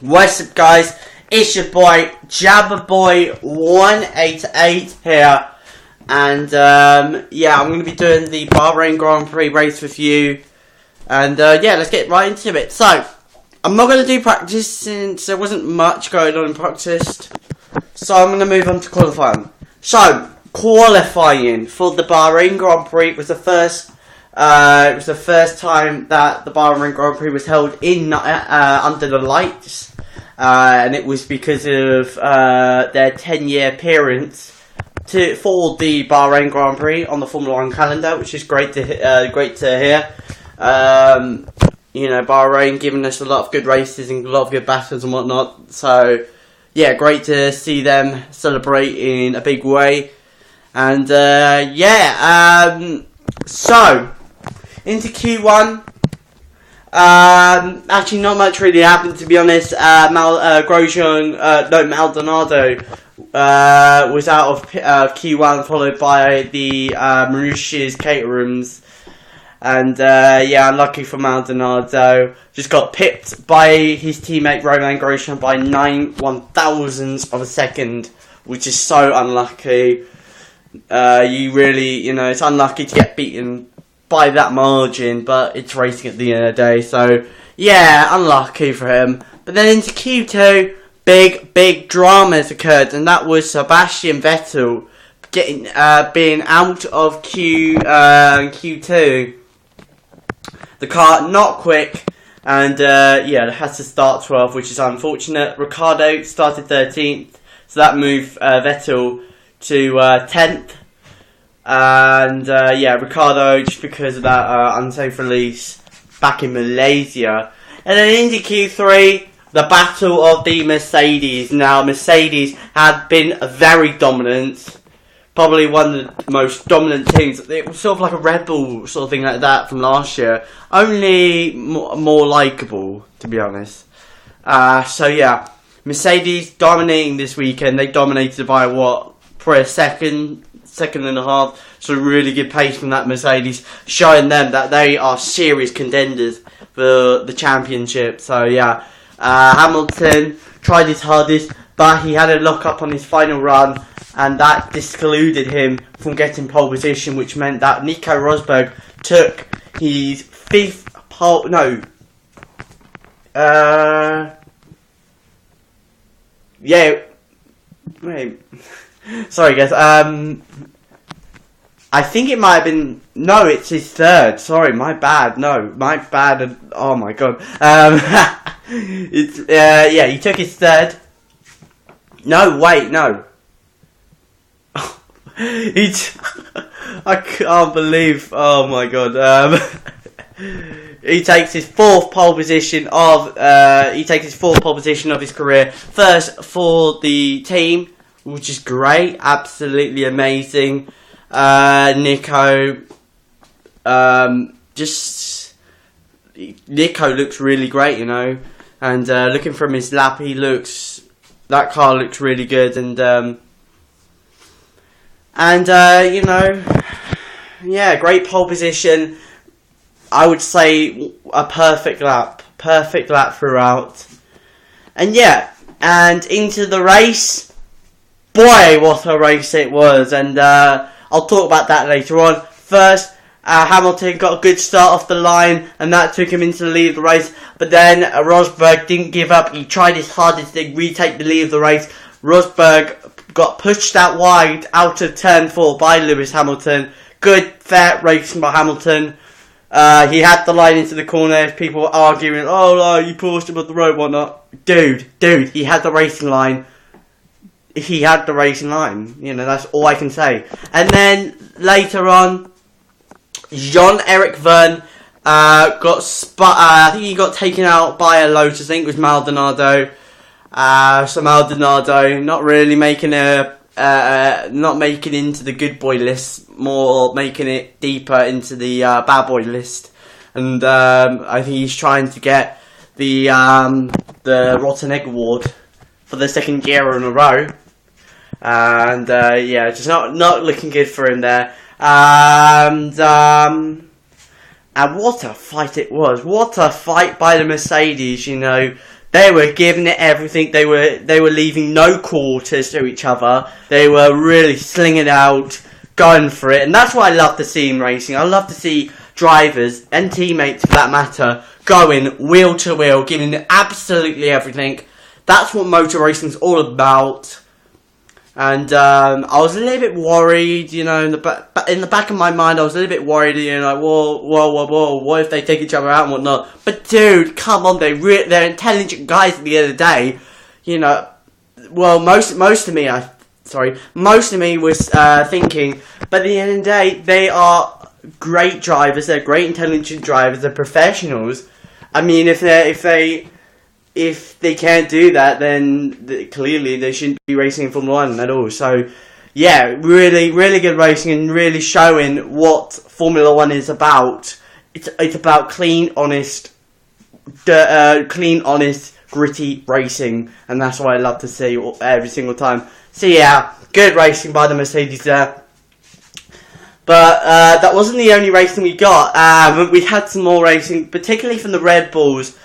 What's up, guys? It's your boy Jabberboy188 here, and yeah, I'm going to be doing the Bahrain Grand Prix race with you, and yeah, let's get right into it. So, I'm not going to do practice since there wasn't much going on in practice, so I'm going to move on to qualifying. So, qualifying for the Bahrain Grand Prix was the first. It was the first time that the Bahrain Grand Prix was held in under the lights, and it was because of their 10-year appearance for the Bahrain Grand Prix on the Formula One calendar, which is great to hear. You know, Bahrain giving us a lot of good races and a lot of good battles and whatnot. So, yeah, great to see them celebrate in a big way. And yeah, so. Into Q1, actually not much really happened, to be honest. Maldonado was out of Q1, followed by the Mauritius Caterhams, and yeah, unlucky for Maldonado. Just got pipped by his teammate Romain Grosjean by 9/1000ths of a second, which is so unlucky. It's unlucky to get beaten by that margin, but it's racing at the end of the day, so yeah, unlucky for him. But then into Q2, big dramas occurred, and that was Sebastian Vettel being out of Q2. The car not quick, and yeah, it has to start 12th, which is unfortunate. Ricciardo started 13th, so that moved Vettel to 10th. And yeah, Ricciardo, just because of that unsafe release back in Malaysia. And then into Q3, the battle of the Mercedes. Now, Mercedes had been very dominant, probably one of the most dominant teams. It was sort of like a Red Bull sort of thing like that from last year, only more likeable, to be honest. So yeah, Mercedes dominating this weekend. They dominated by for a second and a half, so really good pace from that Mercedes, showing them that they are serious contenders for the championship. So yeah, Hamilton tried his hardest, but he had a lock up on his final run, and that discluded him from getting pole position, which meant that Nico Rosberg took his fifth pole. Yeah, wait. Sorry, guys. I think it might have been. No, it's his third. Sorry, my bad. No, my bad. Oh my god. It's yeah. He took his third. No, wait, no. I can't believe. Oh my god. He takes his fourth pole position of. He takes his fourth pole position of his career. First for the team, which is great, absolutely amazing. Nico looks really great, you know, and looking from his lap, that car looks really good, and you know, yeah, great pole position. I would say a perfect lap throughout, and yeah, and into the race. Boy, what a race it was, and I'll talk about that later on. First, Hamilton got a good start off the line, and that took him into the lead of the race, but then Rosberg didn't give up. He tried his hardest to retake the lead of the race. Rosberg got pushed out wide out of turn 4 by Lewis Hamilton. Good, fair racing by Hamilton. He had the line into the corner. If people were arguing, oh no, you pushed him on the road, whatnot. Dude, he had the racing line. You know, that's all I can say. And then later on, Jean-Eric Verne I think he got taken out by a Lotus. I think it was Maldonado. So Maldonado not really making not making into the good boy list, more making it deeper into the bad boy list. And I think he's trying to get the Rotten Egg Award for the second year in a row. And yeah, just not looking good for him there. And what a fight it was! What a fight by the Mercedes! You know, They were giving it everything. They were leaving no quarters to each other. They were really slinging out, going for it, and that's what I love to see in racing. I love to see drivers and teammates, for that matter, going wheel to wheel, giving it absolutely everything. That's what motor racing's all about. And I was a little bit worried, you know, in the back of my mind, I was a little bit worried, you know, like, whoa, what if they take each other out and whatnot? But dude, come on, they're intelligent guys at the end of the day, you know. Well, most of me was thinking, but at the end of the day, they are great drivers. They're great, intelligent drivers. They're professionals. I mean, if they can't do that, then clearly they shouldn't be racing in Formula 1 at all. So, yeah, really, really good racing and really showing what Formula 1 is about. It's about clean, honest, gritty racing, and that's what I love to see every single time. So, yeah, good racing by the Mercedes there. But that wasn't the only racing we got. We had some more racing, particularly from the Red Bulls.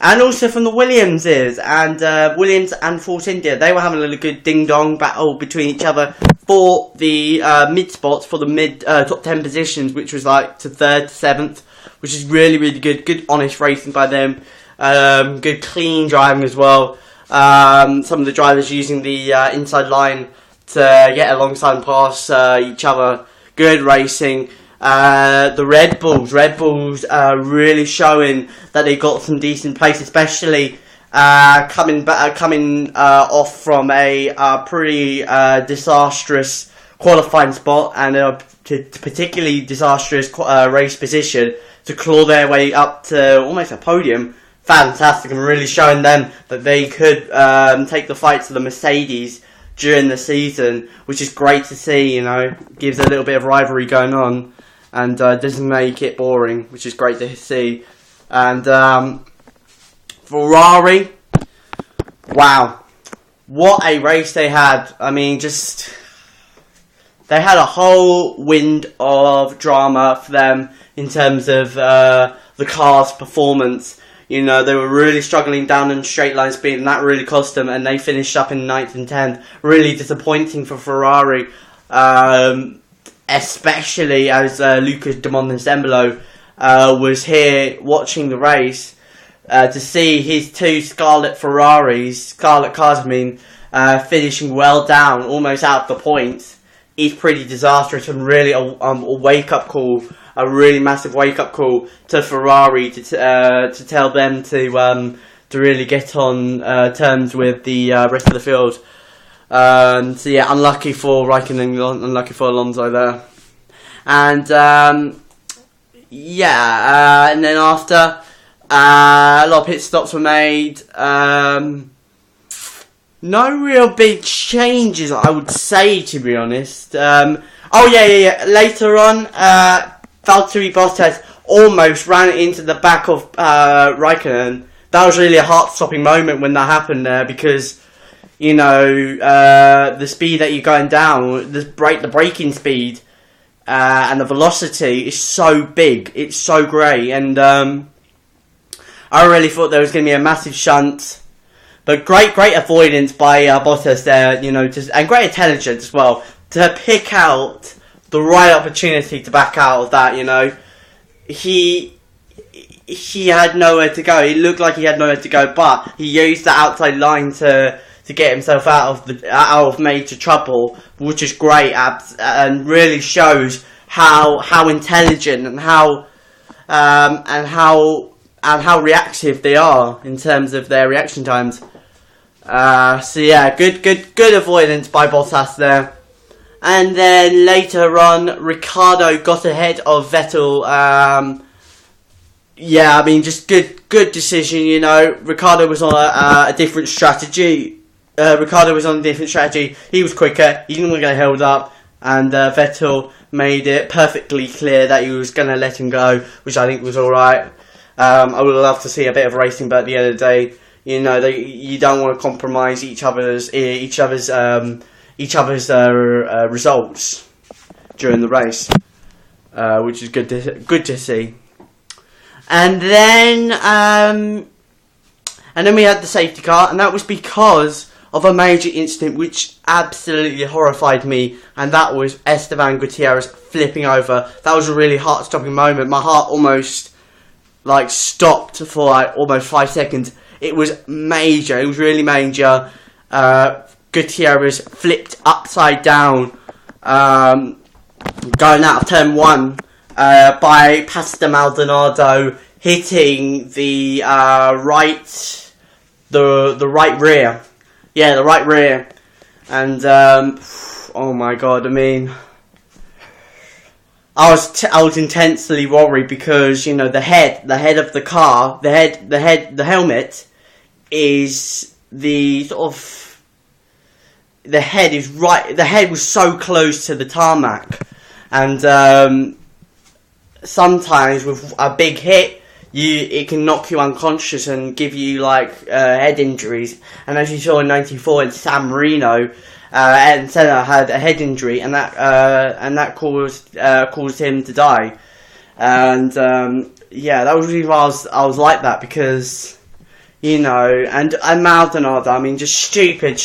And also from the Williamses, and Williams and Force India. They were having a little good ding-dong battle between each other for the mid-spots, for the top 10 positions, which was like to 3rd, 7th, which is really, really good. Good, honest racing by them. Good, clean driving as well. Some of the drivers using the inside line to get alongside and pass each other. Good racing. The Red Bulls really showing that they got some decent pace, especially coming off from a pretty disastrous qualifying spot and a particularly disastrous race position to claw their way up to almost a podium. Fantastic, and really showing them that they could take the fight to the Mercedes during the season, which is great to see. You know, gives a little bit of rivalry going on. And doesn't make it boring, which is great to see. And Ferrari, wow, what a race they had. I mean, they had a whole wind of drama for them in terms of the car's performance. You know, they were really struggling down in straight line speed, and that really cost them, and they finished up in 9th and 10th. Really disappointing for Ferrari. Especially as Lucas de Montezemolo was here watching the race, to see his two scarlet cars, finishing well down, almost out of the points, is pretty disastrous, and really a wake-up call, a really massive wake-up call to Ferrari to tell them to really get on terms with the rest of the field. So yeah, unlucky for Raikkonen, unlucky for Alonso there. And and then after a lot of pit stops were made. No real big changes, I would say, to be honest. Later on, Valtteri Bottas almost ran into the back of Raikkonen. That was really a heart-stopping moment when that happened there, because, you know, the speed that you're going down, the braking speed and the velocity is so big, it's so great, and I really thought there was going to be a massive shunt, but great avoidance by Bottas there, you know, and great intelligence as well to pick out the right opportunity to back out of that. You know, he had nowhere to go. It looked like he had nowhere to go, but he used the outside line to get himself out of major trouble, which is great, and really shows how intelligent and how reactive they are in terms of their reaction times. So yeah, good avoidance by Bottas there. And then later on, Ricciardo got ahead of Vettel. Just good decision. You know, Ricciardo was on a different strategy. He was quicker. He didn't want to get held up, and Vettel made it perfectly clear that he was going to let him go, which I think was all right. I would love to see a bit of racing, but at the end of the day, you know, you don't want to compromise each other's results during the race, which is good to see. And then we had the safety car, and that was because of a major incident which absolutely horrified me, and that was Esteban Gutierrez flipping over. That was a really heart-stopping moment. My heart almost stopped for almost 5 seconds. It was major. It was really major. Gutierrez flipped upside down, going out of turn 1 by Pastor Maldonado, hitting the right rear. Yeah, the right rear. And oh my god, I mean, I was intensely worried because, you know, the head of the car, the helmet is the sort of, the head is right, the head was so close to the tarmac, and sometimes with a big hit, it can knock you unconscious and give you head injuries. And as you saw in '94 in San Marino, Ayrton Senna had a head injury, and that caused him to die. And yeah, that was really why I was like that, because, you know, and Maldonado, I mean, just stupid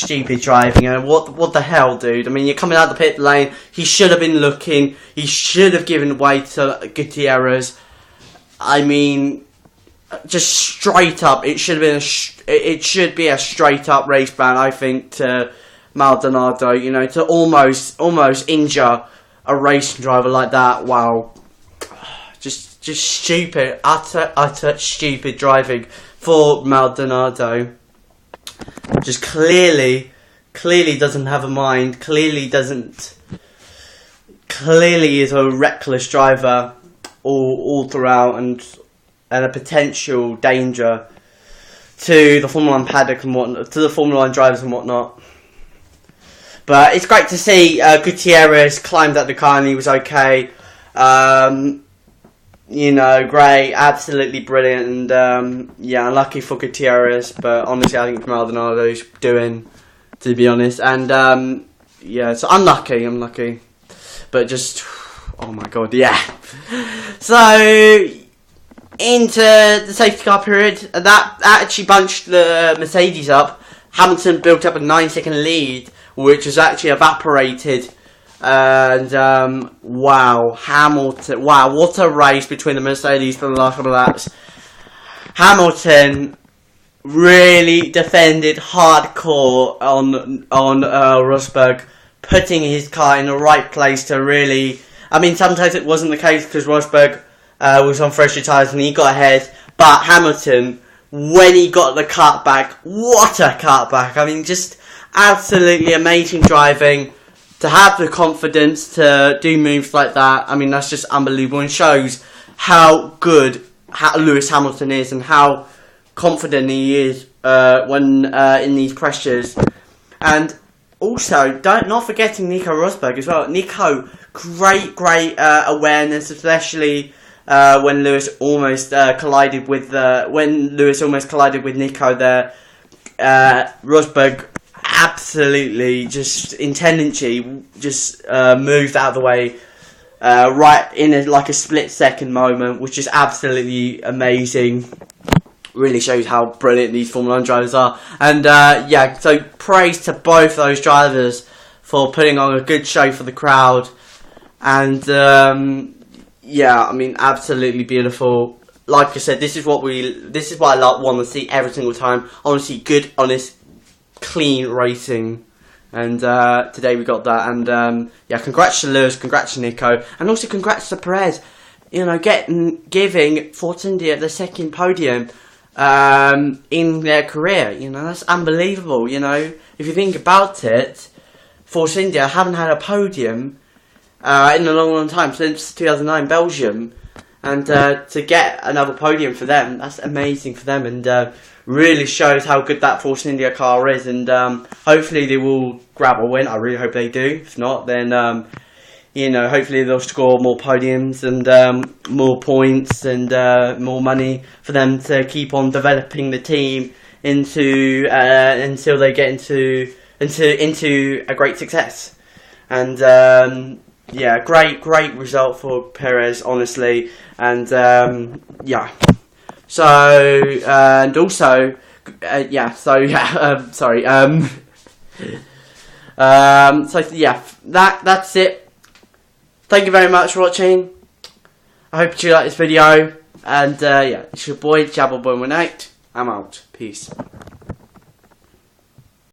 driving. And what the hell, dude? I mean, you're coming out the pit lane. He should have been looking. He should have given way to Gutierrez. I mean, just straight up. It should be a straight up race ban, I think, to Maldonado. You know, to almost injure a racing driver like that. Wow, just stupid, utter stupid driving for Maldonado. Just clearly doesn't have a mind. Clearly is a reckless driver all throughout, and a potential danger to the Formula 1 paddock and whatnot, to the Formula 1 drivers and whatnot. But it's great to see Gutierrez climbed up the car and he was okay. You know, great, absolutely brilliant, and yeah, unlucky for Gutierrez, but honestly I think Maldonado's doing, to be honest, and yeah, so unlucky, but just, oh my god, yeah. So, into the safety car period, that actually bunched the Mercedes up. Hamilton built up a 9-second lead, which was actually evaporated. And wow, Hamilton! Wow, what a race between the Mercedes for the last couple of laps. Hamilton really defended hardcore on Rosberg, putting his car in the right place to really. I mean, sometimes it wasn't the case because Rosberg was on fresher tyres and he got ahead. But Hamilton, when he got the cutback, what a cutback! I mean, just absolutely amazing driving. To have the confidence to do moves like that, I mean, that's just unbelievable, and shows how good Lewis Hamilton is and how confident he is when in these pressures. And also, not forgetting Nico Rosberg as well. Nico, great awareness, especially when Lewis almost collided with Nico there. Rosberg absolutely just intentionally just moved out of the way right in a split second moment, which is absolutely amazing. Really shows how brilliant these Formula 1 drivers are. And yeah, so praise to both those drivers for putting on a good show for the crowd. And yeah, I mean, absolutely beautiful. Like I said, this is what I want to see every single time. I want to see good, honest, clean racing, and today we got that. And yeah, congrats to Lewis, congrats to Nico, and also congrats to Perez. You know, giving Force India the second podium in their career. You know, that's unbelievable. You know, if you think about it, Force India haven't had a podium in a long time, since 2009 Belgium, and to get another podium for them, that's amazing for them, and really shows how good that Force India car is. And hopefully they will grab a win. I really hope they do. If not, then you know, hopefully they'll score more podiums and more points and more money for them to keep on developing the team into until they get into a great success. And yeah, great result for Perez, honestly. And yeah. So, and also, sorry, so yeah, that's it. Thank you very much for watching. I hope you like this video, and yeah, it's your boy Jabberboy18. I'm out. Peace.